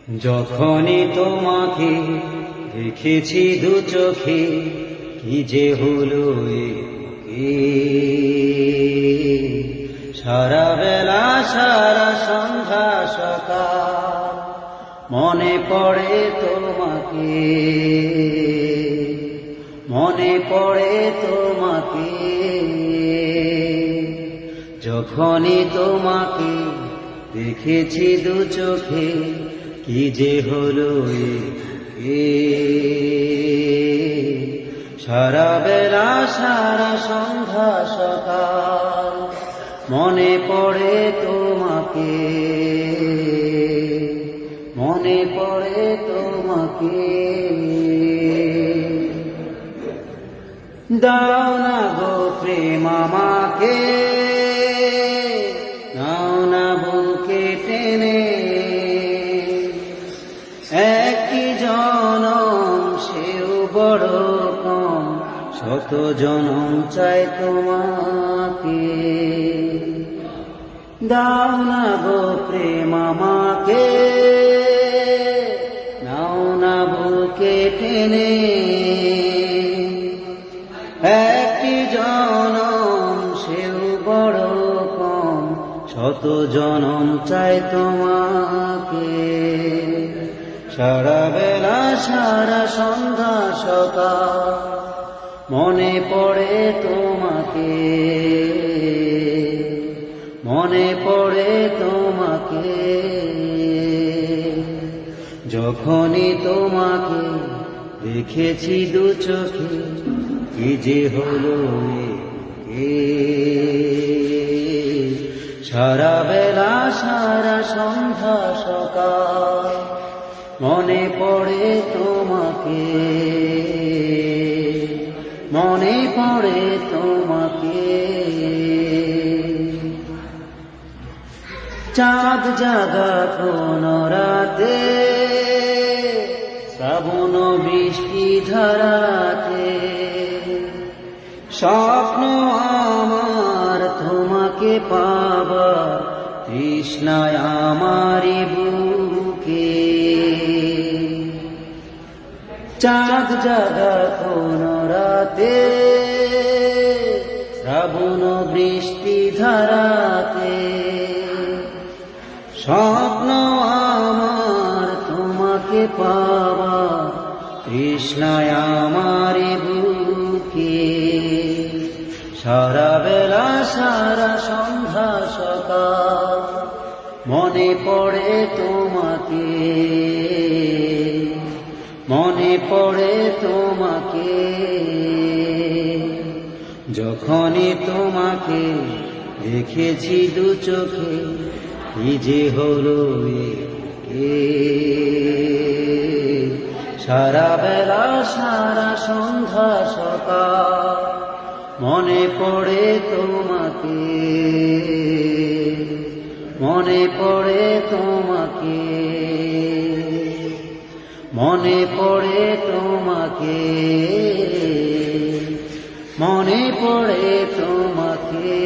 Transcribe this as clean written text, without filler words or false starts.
যখনই তোমাকে দেখেছি দু চোখে, কি যে হলো এ বুকে। সারা বেলা সারা সন্ধ্যা সকাল মনে পড়ে তোমাকে, মনে পড়ে তোমাকে। যখনই তোমাকে দেখেছি দু চোখে, কি যে হলো এ। সারা বেলা সারা সন্ধ্যা সকাল মনে পড়ে তোমাকে, মনে পড়ে তোমাকে। দাও না গো প্রেম আমাকে, নাও না বুকে টেনে। একটি জনম সেও বড় কম, শত জনম চাই তোমাকে। দাও না গো প্রেম আমাকে, নাও না বুকে টেনে। একটি জনম সেও বড় কম, শত জনম চাই তোমাকে। সারা বেলা সারা সন্ধ্যা সকাল মনে পড়ে তোমাকে, মনে পড়ে তোমাকে। যখনই তোমাকে দেখেছি দু চোখে, কি যে হলো এ। সারা বেলা সারা সন্ধ্যা সকাল মনে পড়ে তোমাকে, মনে পড়ে তোমাকে। চাঁদ জাগা কোন রাতে, শ্রাবণ বৃষ্টি ধারাতে। স্বপ্ন আমার তোমাকে পাবার, তৃষ্ণায় আমারি বুকে। চাঁদ জাগা কোন রাতে, শ্রাবণ বৃষ্টি ধারাতে। স্বপ্ন আমার তোমাকে পাবার, তৃষ্ণায় আমারি বুকে। সারা বেলা সারা সন্ধ্যা সকাল মনে পড়ে তোমাকে, মনে পড়ে তোমাকে। যখনই তোমাকে দেখেছি দু চোখে, কি যে হলো এ। সারা বেলা সারা সন্ধ্যা সকাল মনে পড়ে তোমাকে, মনে পড়ে তোমাকে, মনে পড়ে তোমাকে, মনে পড়ে তোমাকে।